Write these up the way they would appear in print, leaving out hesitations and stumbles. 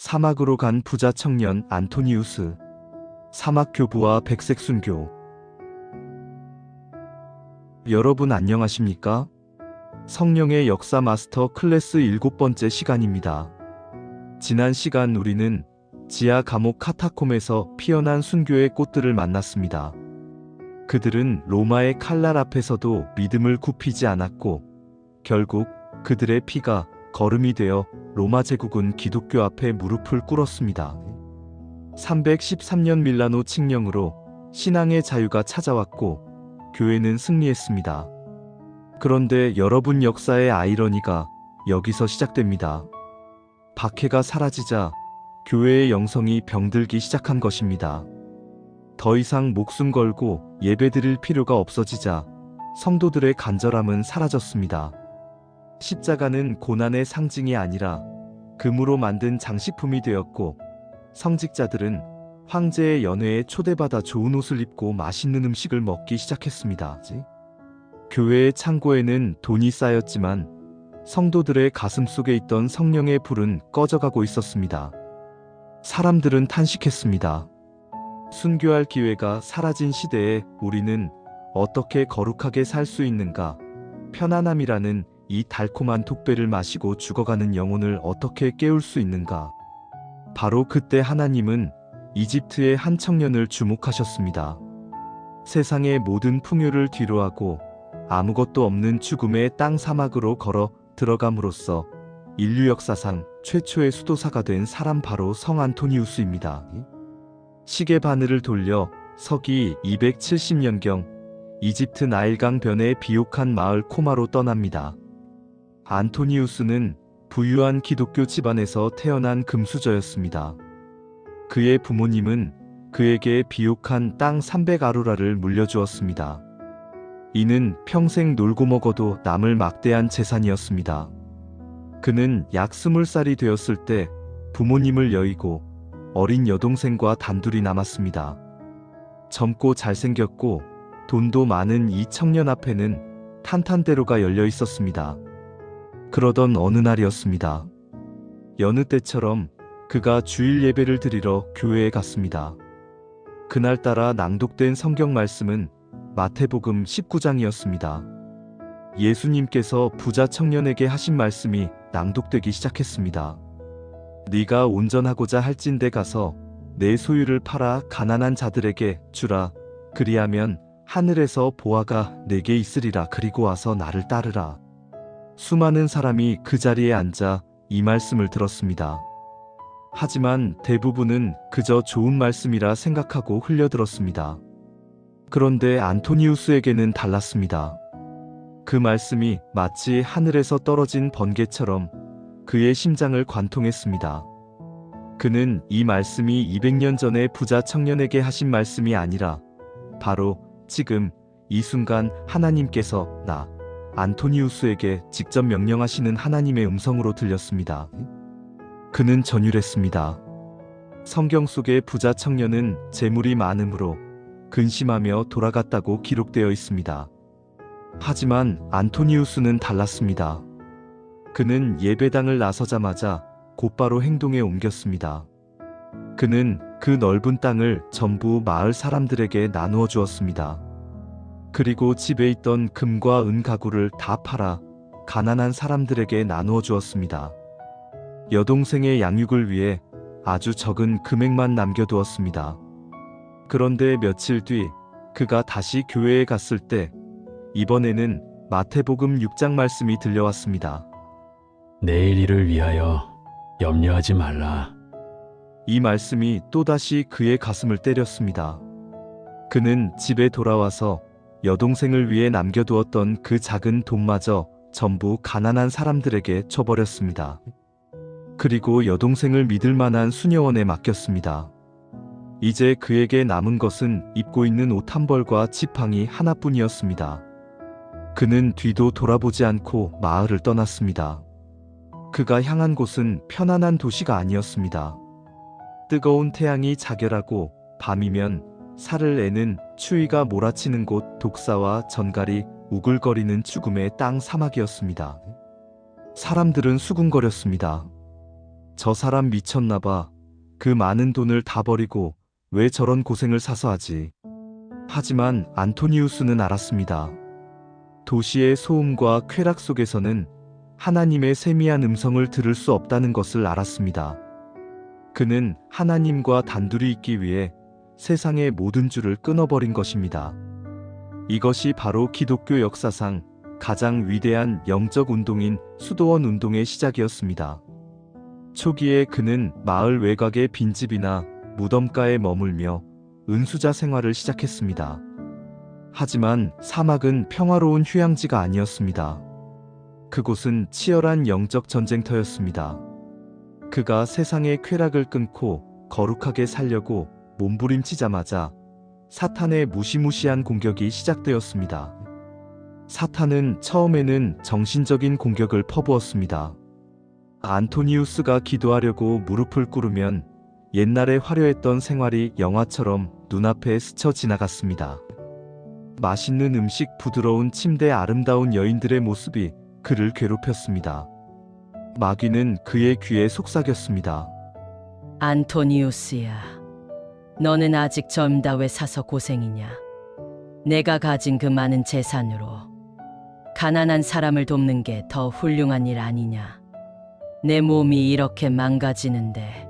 사막으로 간 부자 청년 안토니우스. 사막 교부와 백색 순교. 여러분 안녕하십니까? 성령의 역사 마스터 클래스 7번째 시간입니다. 지난 시간 우리는 지하 감옥 카타콤에서 피어난 순교의 꽃들을 만났습니다. 그들은 로마의 칼날 앞에서도 믿음을 굽히지 않았고 결국 그들의 피가 거름이 되어 로마 제국은 기독교 앞에 무릎을 꿇었습니다. 313년 밀라노 칙령으로 신앙의 자유가 찾아왔고 교회는 승리했습니다. 그런데 여러분, 역사의 아이러니가 여기서 시작됩니다. 박해가 사라지자 교회의 영성이 병들기 시작한 것입니다. 더 이상 목숨 걸고 예배드릴 필요가 없어지자 성도들의 간절함은 사라졌습니다. 십자가는 고난의 상징이 아니라 금으로 만든 장식품이 되었고 성직자들은 황제의 연회에 초대받아 좋은 옷을 입고 맛있는 음식을 먹기 시작했습니다. 교회의 창고에는 돈이 쌓였지만 성도들의 가슴 속에 있던 성령의 불은 꺼져가고 있었습니다. 사람들은 탄식했습니다. 순교할 기회가 사라진 시대에 우리는 어떻게 거룩하게 살 수 있는가? 편안함이라는 이 달콤한 독배를 마시고 죽어가는 영혼을 어떻게 깨울 수 있는가? 바로 그때 하나님은 이집트의 한 청년을 주목하셨습니다. 세상의 모든 풍요를 뒤로하고 아무것도 없는 죽음의 땅 사막으로 걸어 들어감으로써 인류 역사상 최초의 수도사가 된 사람, 바로 성 안토니우스입니다. 시계 바늘을 돌려 서기 270년경 이집트 나일강 변의 비옥한 마을 코마로 떠납니다. 안토니우스는 부유한 기독교 집안에서 태어난 금수저였습니다. 그의 부모님은 그에게 비옥한 땅 300아루라를 물려주었습니다. 이는 평생 놀고 먹어도 남을 막대한 재산이었습니다. 그는 약 20살이 되었을 때 부모님을 여의고 어린 여동생과 단둘이 남았습니다. 젊고 잘생겼고 돈도 많은 이 청년 앞에는 탄탄대로가 열려 있었습니다. 그러던 어느 날이었습니다. 여느 때처럼 그가 주일 예배를 드리러 교회에 갔습니다. 그날따라 낭독된 성경 말씀은 마태복음 19장이었습니다. 예수님께서 부자 청년에게 하신 말씀이 낭독되기 시작했습니다. 네가 온전하고자 할진대 가서 내 소유를 팔아 가난한 자들에게 주라. 그리하면 하늘에서 보화가 내게 있으리라. 그리고 와서 나를 따르라. 수많은 사람이 그 자리에 앉아 이 말씀을 들었습니다. 하지만 대부분은 그저 좋은 말씀이라 생각하고 흘려들었습니다. 그런데 안토니우스에게는 달랐습니다. 그 말씀이 마치 하늘에서 떨어진 번개처럼 그의 심장을 관통했습니다. 그는 이 말씀이 200년 전에 부자 청년에게 하신 말씀이 아니라 바로 지금 이 순간 하나님께서 나 안토니우스에게 직접 명령하시는 하나님의 음성으로 들렸습니다. 그는 전율했습니다. 성경 속의 부자 청년은 재물이 많음으로 근심하며 돌아갔다고 기록되어 있습니다. 하지만 안토니우스는 달랐습니다. 그는 예배당을 나서자마자 곧바로 행동에 옮겼습니다. 그는 그 넓은 땅을 전부 마을 사람들에게 나누어 주었습니다. 그리고 집에 있던 금과 은 가구를 다 팔아 가난한 사람들에게 나누어 주었습니다. 여동생의 양육을 위해 아주 적은 금액만 남겨두었습니다. 그런데 며칠 뒤 그가 다시 교회에 갔을 때 이번에는 마태복음 6장 말씀이 들려왔습니다. 내일 일을 위하여 염려하지 말라. 이 말씀이 또다시 그의 가슴을 때렸습니다. 그는 집에 돌아와서 여동생을 위해 남겨두었던 그 작은 돈마저 전부 가난한 사람들에게 줘버렸습니다. 그리고 여동생을 믿을 만한 수녀원에 맡겼습니다. 이제 그에게 남은 것은 입고 있는 옷 한 벌과 지팡이 하나뿐이었습니다. 그는 뒤도 돌아보지 않고 마을을 떠났습니다. 그가 향한 곳은 편안한 도시가 아니었습니다. 뜨거운 태양이 자결하고 밤이면 살을 애는 추위가 몰아치는 곳, 독사와 전갈이 우글거리는 죽음의 땅 사막이었습니다. 사람들은 수군거렸습니다. 저 사람 미쳤나봐. 그 많은 돈을 다 버리고 왜 저런 고생을 사서 하지? 하지만 안토니우스는 알았습니다. 도시의 소음과 쾌락 속에서는 하나님의 세미한 음성을 들을 수 없다는 것을 알았습니다. 그는 하나님과 단둘이 있기 위해 세상의 모든 줄을 끊어버린 것입니다. 이것이 바로 기독교 역사상 가장 위대한 영적 운동인 수도원 운동의 시작이었습니다. 초기에 그는 마을 외곽의 빈집이나 무덤가에 머물며 은수자 생활을 시작했습니다. 하지만 사막은 평화로운 휴양지가 아니었습니다. 그곳은 치열한 영적 전쟁터였습니다. 그가 세상의 쾌락을 끊고 거룩하게 살려고 몸부림치자마자 사탄의 무시무시한 공격이 시작되었습니다. 사탄은 처음에는 정신적인 공격을 퍼부었습니다. 안토니우스가 기도하려고 무릎을 꿇으면 옛날에 화려했던 생활이 영화처럼 눈앞에 스쳐 지나갔습니다. 맛있는 음식, 부드러운 침대, 아름다운 여인들의 모습이 그를 괴롭혔습니다. 마귀는 그의 귀에 속삭였습니다. 안토니우스야, 너는 아직 젊다. 왜 사서 고생이냐? 내가 가진 그 많은 재산으로 가난한 사람을 돕는 게 더 훌륭한 일 아니냐? 내 몸이 이렇게 망가지는데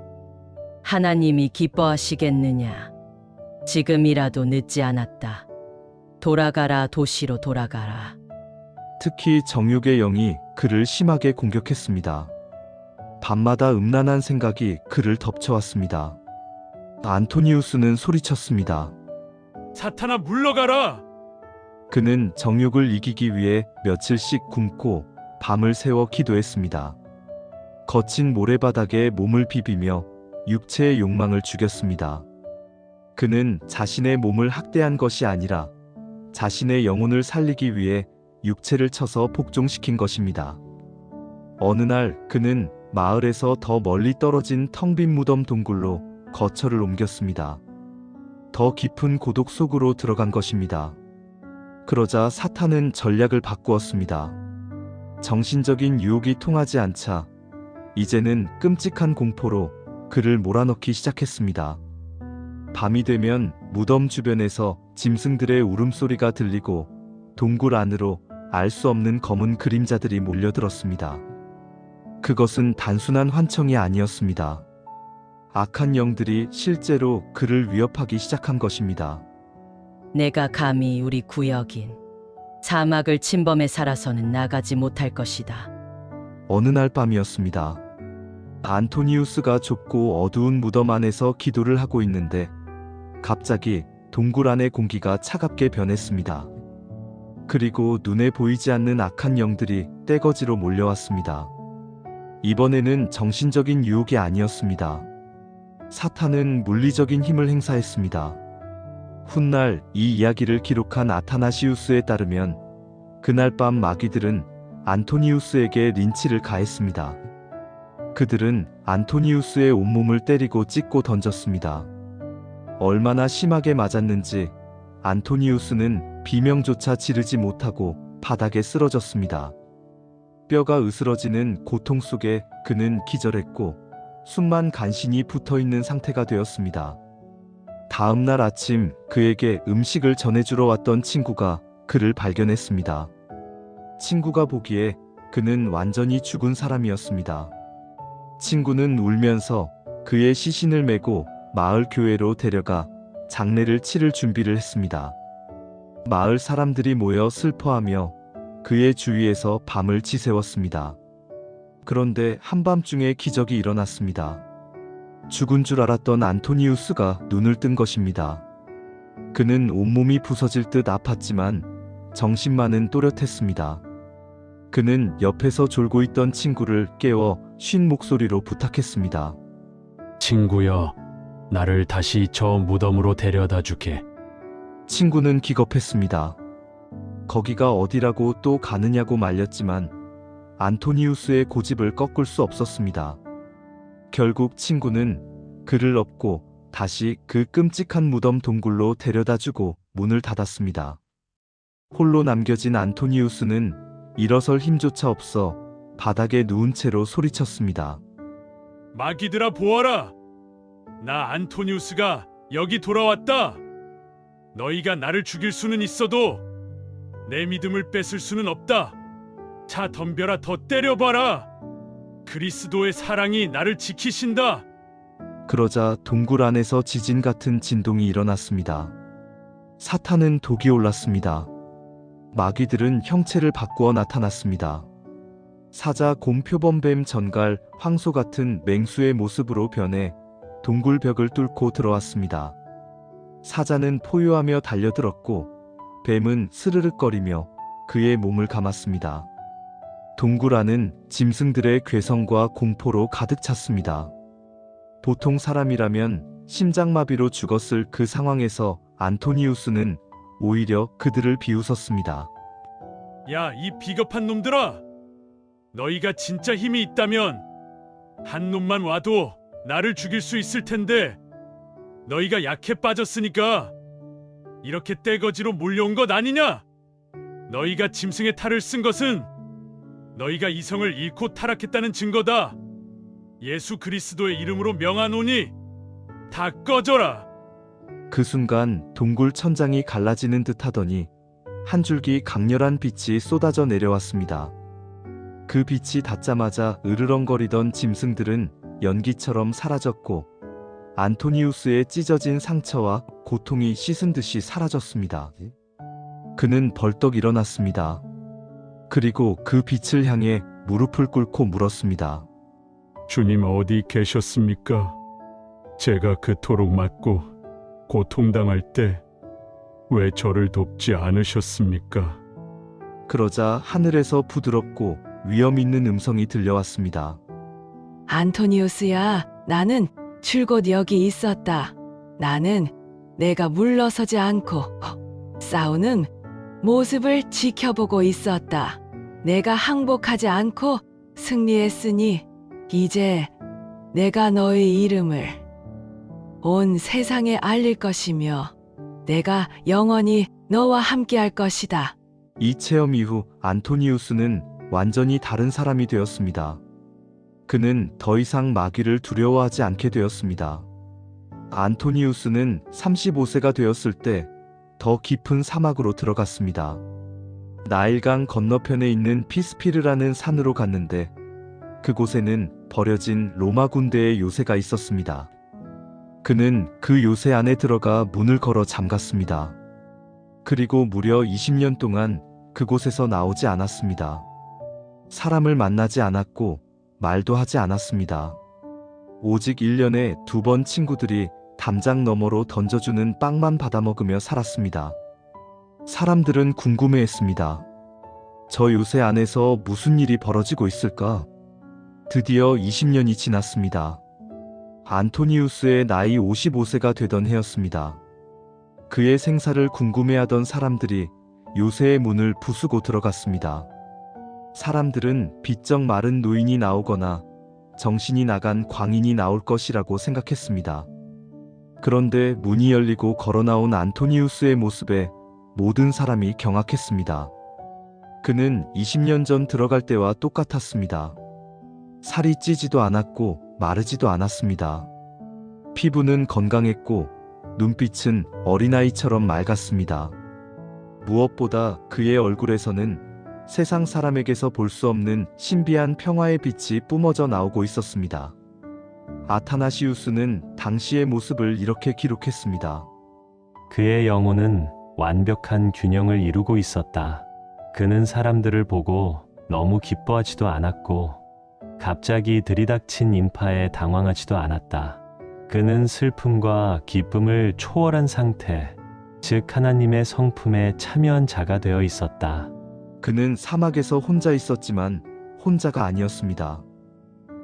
하나님이 기뻐하시겠느냐? 지금이라도 늦지 않았다. 돌아가라, 도시로 돌아가라. 특히 정욕의 영이 그를 심하게 공격했습니다. 밤마다 음란한 생각이 그를 덮쳐왔습니다. 안토니우스는 소리쳤습니다. 사탄아, 물러가라! 그는 정욕을 이기기 위해 며칠씩 굶고 밤을 새워 기도했습니다. 거친 모래바닥에 몸을 비비며 육체의 욕망을 죽였습니다. 그는 자신의 몸을 학대한 것이 아니라 자신의 영혼을 살리기 위해 육체를 쳐서 복종시킨 것입니다. 어느 날 그는 마을에서 더 멀리 떨어진 텅 빈 무덤 동굴로 거처를 옮겼습니다. 더 깊은 고독 속으로 들어간 것입니다. 그러자 사탄은 전략을 바꾸었습니다. 정신적인 유혹이 통하지 않자 이제는 끔찍한 공포로 그를 몰아넣기 시작했습니다. 밤이 되면 무덤 주변에서 짐승들의 울음소리가 들리고 동굴 안으로 알 수 없는 검은 그림자들이 몰려들었습니다. 그것은 단순한 환청이 아니었습니다. 악한 영들이 실제로 그를 위협하기 시작한 것입니다. 내가 감히 우리 구역인 사막을 침범해 살아서는 나가지 못할 것이다. 어느 날 밤이었습니다. 안토니우스가 좁고 어두운 무덤 안에서 기도를 하고 있는데 갑자기 동굴 안의 공기가 차갑게 변했습니다. 그리고 눈에 보이지 않는 악한 영들이 떼거지로 몰려왔습니다. 이번에는 정신적인 유혹이 아니었습니다. 사탄은 물리적인 힘을 행사했습니다. 훗날 이 이야기를 기록한 아타나시우스에 따르면 그날 밤 마귀들은 안토니우스에게 린치를 가했습니다. 그들은 안토니우스의 온몸을 때리고 찢고 던졌습니다. 얼마나 심하게 맞았는지 안토니우스는 비명조차 지르지 못하고 바닥에 쓰러졌습니다. 뼈가 으스러지는 고통 속에 그는 기절했고 숨만 간신히 붙어있는 상태가 되었습니다. 다음 날 아침 그에게 음식을 전해주러 왔던 친구가 그를 발견했습니다. 친구가 보기에 그는 완전히 죽은 사람이었습니다. 친구는 울면서 그의 시신을 메고 마을 교회로 데려가 장례를 치를 준비를 했습니다. 마을 사람들이 모여 슬퍼하며 그의 주위에서 밤을 지새웠습니다. 그런데 한밤중에 기적이 일어났습니다. 죽은 줄 알았던 안토니우스가 눈을 뜬 것입니다. 그는 온몸이 부서질 듯 아팠지만 정신만은 또렷했습니다. 그는 옆에서 졸고 있던 친구를 깨워 쉰 목소리로 부탁했습니다. 친구여, 나를 다시 저 무덤으로 데려다 주게. 친구는 기겁했습니다. 거기가 어디라고 또 가느냐고 말렸지만 안토니우스의 고집을 꺾을 수 없었습니다. 결국 친구는 그를 업고 다시 그 끔찍한 무덤 동굴로 데려다주고 문을 닫았습니다. 홀로 남겨진 안토니우스는 일어설 힘조차 없어 바닥에 누운 채로 소리쳤습니다. 마귀들아 보아라. 나 안토니우스가 여기 돌아왔다. 너희가 나를 죽일 수는 있어도 내 믿음을 뺏을 수는 없다. 자, 덤벼라. 더 때려봐라. 그리스도의 사랑이 나를 지키신다. 그러자 동굴 안에서 지진 같은 진동이 일어났습니다. 사탄은 독이 올랐습니다. 마귀들은 형체를 바꾸어 나타났습니다. 사자, 곰, 표범뱀, 전갈, 황소 같은 맹수의 모습으로 변해 동굴 벽을 뚫고 들어왔습니다. 사자는 포효하며 달려들었고 뱀은 스르륵거리며 그의 몸을 감았습니다. 동굴 안은 짐승들의 괴성과 공포로 가득 찼습니다. 보통 사람이라면 심장마비로 죽었을 그 상황에서 안토니우스는 오히려 그들을 비웃었습니다. 야, 이 비겁한 놈들아. 너희가 진짜 힘이 있다면 한 놈만 와도 나를 죽일 수 있을 텐데 너희가 약해 빠졌으니까 이렇게 떼거지로 몰려온 것 아니냐? 너희가 짐승의 탈을 쓴 것은 너희가 이성을 잃고 타락했다는 증거다. 예수 그리스도의 이름으로 명하노니 다 꺼져라. 그 순간 동굴 천장이 갈라지는 듯 하더니 한 줄기 강렬한 빛이 쏟아져 내려왔습니다. 그 빛이 닿자마자 으르렁거리던 짐승들은 연기처럼 사라졌고 안토니우스의 찢어진 상처와 고통이 씻은 듯이 사라졌습니다. 그는 벌떡 일어났습니다. 그리고 그 빛을 향해 무릎을 꿇고 물었습니다. 주님 어디 계셨습니까? 제가 그토록 맞고 고통당할 때 왜 저를 돕지 않으셨습니까? 그러자 하늘에서 부드럽고 위험 있는 음성이 들려왔습니다. 안토니우스야, 나는 줄곧 여기 있었다. 나는 내가 물러서지 않고 싸우는 모습을 지켜보고 있었다. 내가 항복하지 않고 승리했으니 이제 내가 너의 이름을 온 세상에 알릴 것이며 내가 영원히 너와 함께할 것이다. 이 체험 이후 안토니우스는 완전히 다른 사람이 되었습니다. 그는 더 이상 마귀를 두려워하지 않게 되었습니다. 안토니우스는 35세가 되었을 때 더 깊은 사막으로 들어갔습니다. 나일강 건너편에 있는 피스피르라는 산으로 갔는데 그곳에는 버려진 로마 군대의 요새가 있었습니다. 그는 그 요새 안에 들어가 문을 걸어 잠갔습니다. 그리고 무려 20년 동안 그곳에서 나오지 않았습니다. 사람을 만나지 않았고 말도 하지 않았습니다. 오직 1년에 2번 친구들이 담장 너머로 던져주는 빵만 받아먹으며 살았습니다. 사람들은 궁금해했습니다. 저 요새 안에서 무슨 일이 벌어지고 있을까? 드디어 20년이 지났습니다. 안토니우스의 나이 55세가 되던 해였습니다. 그의 생사를 궁금해하던 사람들이 요새의 문을 부수고 들어갔습니다. 사람들은 비쩍 마른 노인이 나오거나 정신이 나간 광인이 나올 것이라고 생각했습니다. 그런데 문이 열리고 걸어나온 안토니우스의 모습에 모든 사람이 경악했습니다. 그는 20년 전 들어갈 때와 똑같았습니다. 살이 찌지도 않았고 마르지도 않았습니다. 피부는 건강했고 눈빛은 어린아이처럼 맑았습니다. 무엇보다 그의 얼굴에서는 세상 사람에게서 볼 수 없는 신비한 평화의 빛이 뿜어져 나오고 있었습니다. 아타나시우스는 당시의 모습을 이렇게 기록했습니다. 그의 영혼은 완벽한 균형을 이루고 있었다. 그는 사람들을 보고 너무 기뻐하지도 않았고 갑자기 들이닥친 인파에 당황하지도 않았다. 그는 슬픔과 기쁨을 초월한 상태, 즉 하나님의 성품에 참여한 자가 되어 있었다. 그는 사막에서 혼자 있었지만 혼자가 아니었습니다.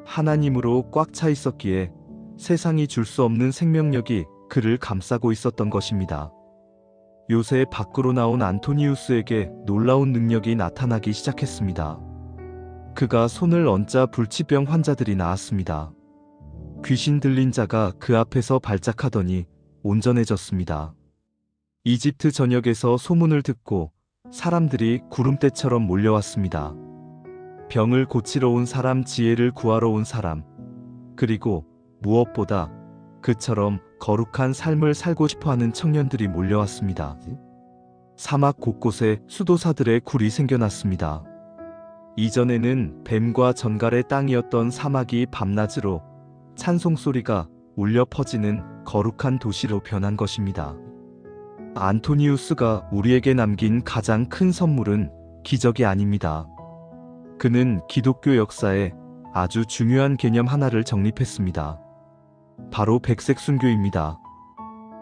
하나님으로 꽉 차 있었기에 세상이 줄 수 없는 생명력이 그를 감싸고 있었던 것입니다. 요새 밖으로 나온 안토니우스에게 놀라운 능력이 나타나기 시작했습니다. 그가 손을 얹자 불치병 환자들이 나았습니다. 귀신 들린 자가 그 앞에서 발작하더니 온전해졌습니다. 이집트 전역에서 소문을 듣고 사람들이 구름대처럼 몰려왔습니다. 병을 고치러 온 사람, 지혜를 구하러 온 사람, 그리고 무엇보다 그처럼 거룩한 삶을 살고 싶어 하는 청년들이 몰려왔습니다. 사막 곳곳에 수도사들의 굴이 생겨났습니다. 이전에는 뱀과 전갈의 땅이었던 사막이 밤낮으로 찬송소리가 울려 퍼지는 거룩한 도시로 변한 것입니다. 안토니우스가 우리에게 남긴 가장 큰 선물은 기적이 아닙니다. 그는 기독교 역사에 아주 중요한 개념 하나를 정립했습니다. 바로 백색 순교입니다.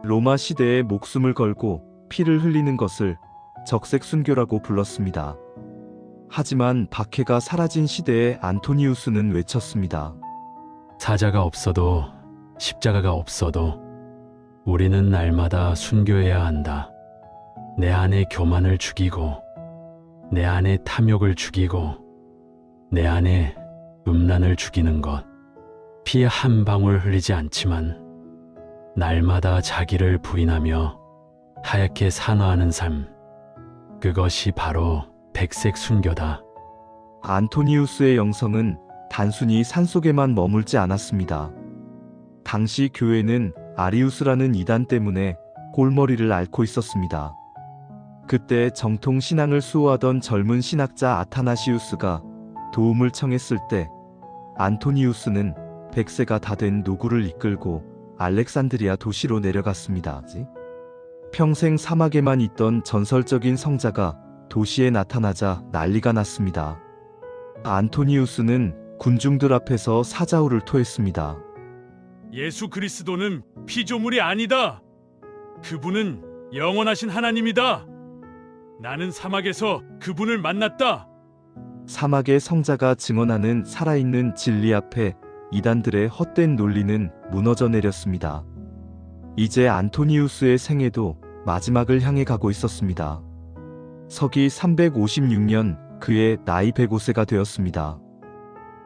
로마 시대에 목숨을 걸고 피를 흘리는 것을 적색 순교라고 불렀습니다. 하지만 박해가 사라진 시대에 안토니우스는 외쳤습니다. 사자가 없어도 십자가가 없어도 우리는 날마다 순교해야 한다. 내 안에 교만을 죽이고 내 안에 탐욕을 죽이고 내 안에 음란을 죽이는 것. 피 한 방울 흘리지 않지만 날마다 자기를 부인하며 하얗게 산화하는 삶. 그것이 바로 백색 순교다. 안토니우스의 영성은 단순히 산속에만 머물지 않았습니다. 당시 교회는 아리우스라는 이단 때문에 골머리를 앓고 있었습니다. 그때 정통 신앙을 수호하던 젊은 신학자 아타나시우스가 도움을 청했을 때 안토니우스는 100세가 다 된 노구를 이끌고 알렉산드리아 도시로 내려갔습니다. 평생 사막에만 있던 전설적인 성자가 도시에 나타나자 난리가 났습니다. 안토니우스는 군중들 앞에서 사자후를 토했습니다. 예수 그리스도는 피조물이 아니다. 그분은 영원하신 하나님이다. 나는 사막에서 그분을 만났다. 사막의 성자가 증언하는 살아있는 진리 앞에 이단들의 헛된 논리는 무너져 내렸습니다. 이제 안토니우스의 생애도 마지막을 향해 가고 있었습니다. 서기 356년 그의 나이 105세가 되었습니다.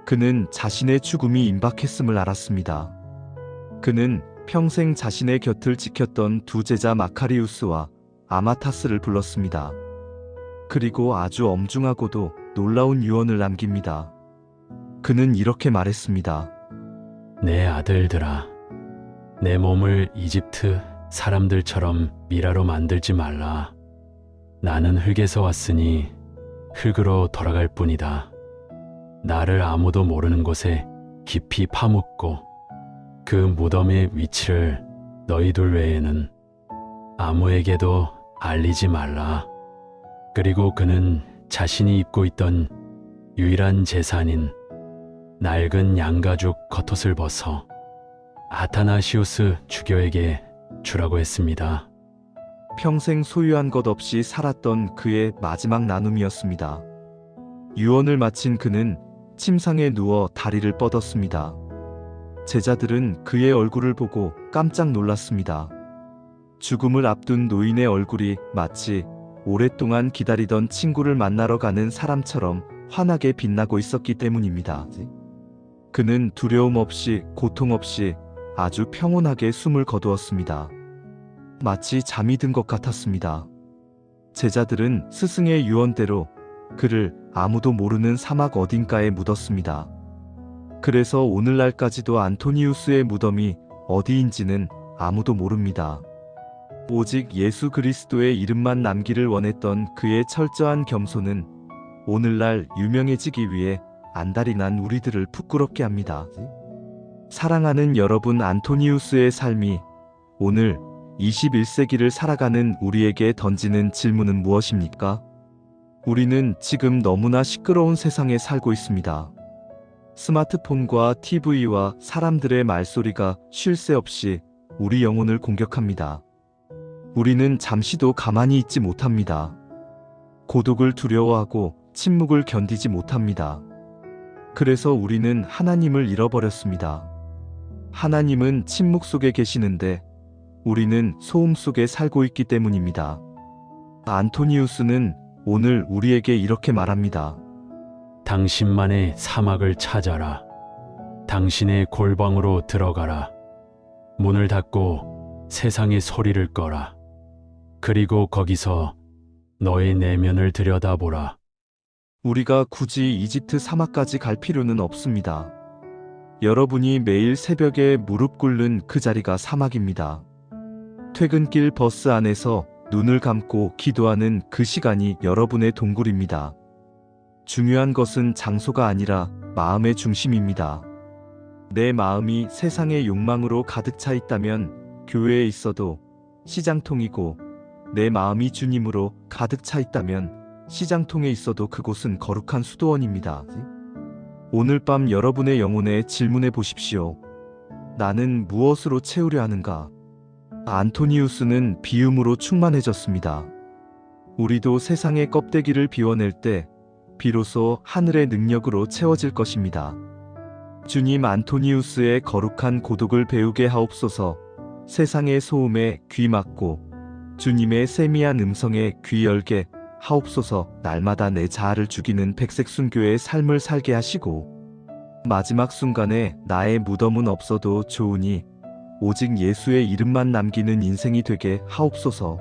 그는 자신의 죽음이 임박했음을 알았습니다. 그는 평생 자신의 곁을 지켰던 두 제자 마카리우스와 아마타스를 불렀습니다. 그리고 아주 엄중하고도 놀라운 유언을 남깁니다. 그는 이렇게 말했습니다. 내 아들들아, 내 몸을 이집트 사람들처럼 미라로 만들지 말라. 나는 흙에서 왔으니 흙으로 돌아갈 뿐이다. 나를 아무도 모르는 곳에 깊이 파묻고 그 무덤의 위치를 너희들 외에는 아무에게도 알리지 말라. 그리고 그는 자신이 입고 있던 유일한 재산인 낡은 양가죽 겉옷을 벗어 아타나시우스 주교에게 주라고 했습니다. 평생 소유한 것 없이 살았던 그의 마지막 나눔이었습니다. 유언을 마친 그는 침상에 누워 다리를 뻗었습니다. 제자들은 그의 얼굴을 보고 깜짝 놀랐습니다. 죽음을 앞둔 노인의 얼굴이 마치 오랫동안 기다리던 친구를 만나러 가는 사람처럼 환하게 빛나고 있었기 때문입니다. 그는 두려움 없이 고통 없이 아주 평온하게 숨을 거두었습니다. 마치 잠이 든 것 같았습니다. 제자들은 스승의 유언대로 그를 아무도 모르는 사막 어딘가에 묻었습니다. 그래서 오늘날까지도 안토니우스의 무덤이 어디인지는 아무도 모릅니다. 오직 예수 그리스도의 이름만 남기를 원했던 그의 철저한 겸손은 오늘날 유명해지기 위해 안달이 난 우리들을 부끄럽게 합니다. 사랑하는 여러분, 안토니우스의 삶이 오늘 21세기를 살아가는 우리에게 던지는 질문은 무엇입니까? 우리는 지금 너무나 시끄러운 세상에 살고 있습니다. 스마트폰과 TV와 사람들의 말소리가 쉴 새 없이 우리 영혼을 공격합니다. 우리는 잠시도 가만히 있지 못합니다. 고독을 두려워하고 침묵을 견디지 못합니다. 그래서 우리는 하나님을 잃어버렸습니다. 하나님은 침묵 속에 계시는데 우리는 소음 속에 살고 있기 때문입니다. 안토니우스는 오늘 우리에게 이렇게 말합니다. 당신만의 사막을 찾아라. 당신의 골방으로 들어가라. 문을 닫고 세상의 소리를 꺼라. 그리고 거기서 너의 내면을 들여다보라. 우리가 굳이 이집트 사막까지 갈 필요는 없습니다. 여러분이 매일 새벽에 무릎 꿇는 그 자리가 사막입니다. 퇴근길 버스 안에서 눈을 감고 기도하는 그 시간이 여러분의 동굴입니다. 중요한 것은 장소가 아니라 마음의 중심입니다. 내 마음이 세상의 욕망으로 가득 차 있다면 교회에 있어도 시장통이고, 내 마음이 주님으로 가득 차 있다면 시장통에 있어도 그곳은 거룩한 수도원입니다. 오늘 밤 여러분의 영혼에 질문해 보십시오. 나는 무엇으로 채우려 하는가? 안토니우스는 비움으로 충만해졌습니다. 우리도 세상의 껍데기를 비워낼 때 비로소 하늘의 능력으로 채워질 것입니다. 주님, 안토니우스의 거룩한 고독을 배우게 하옵소서. 세상의 소음에 귀 막고 주님의 세미한 음성에 귀 열게 하옵소서. 날마다 내 자아를 죽이는 백색순교의 삶을 살게 하시고, 마지막 순간에 나의 무덤은 없어도 좋으니 오직 예수의 이름만 남기는 인생이 되게 하옵소서.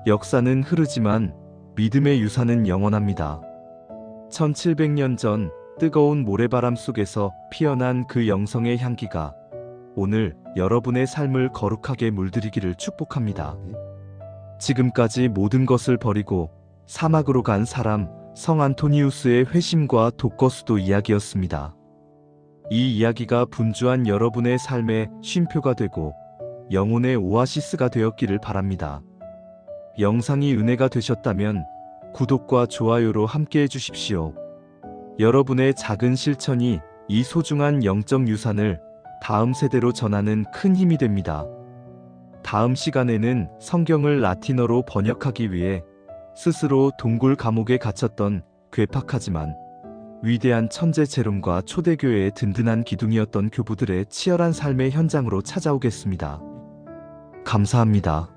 역사는 흐르지만 믿음의 유산은 영원합니다. 1700년 전 뜨거운 모래바람 속에서 피어난 그 영성의 향기가 오늘 여러분의 삶을 거룩하게 물들이기를 축복합니다. 지금까지 모든 것을 버리고 사막으로 간 사람, 성 안토니우스의 회심과 독거수도 이야기였습니다. 이 이야기가 분주한 여러분의 삶의 쉼표가 되고 영혼의 오아시스가 되었기를 바랍니다. 영상이 은혜가 되셨다면 구독과 좋아요로 함께 해주십시오. 여러분의 작은 실천이 이 소중한 영적 유산을 다음 세대로 전하는 큰 힘이 됩니다. 다음 시간에는 성경을 라틴어로 번역하기 위해 스스로 동굴 감옥에 갇혔던 괴팍하지만 위대한 천재 제롬과 초대교회의 든든한 기둥이었던 교부들의 치열한 삶의 현장으로 찾아오겠습니다. 감사합니다.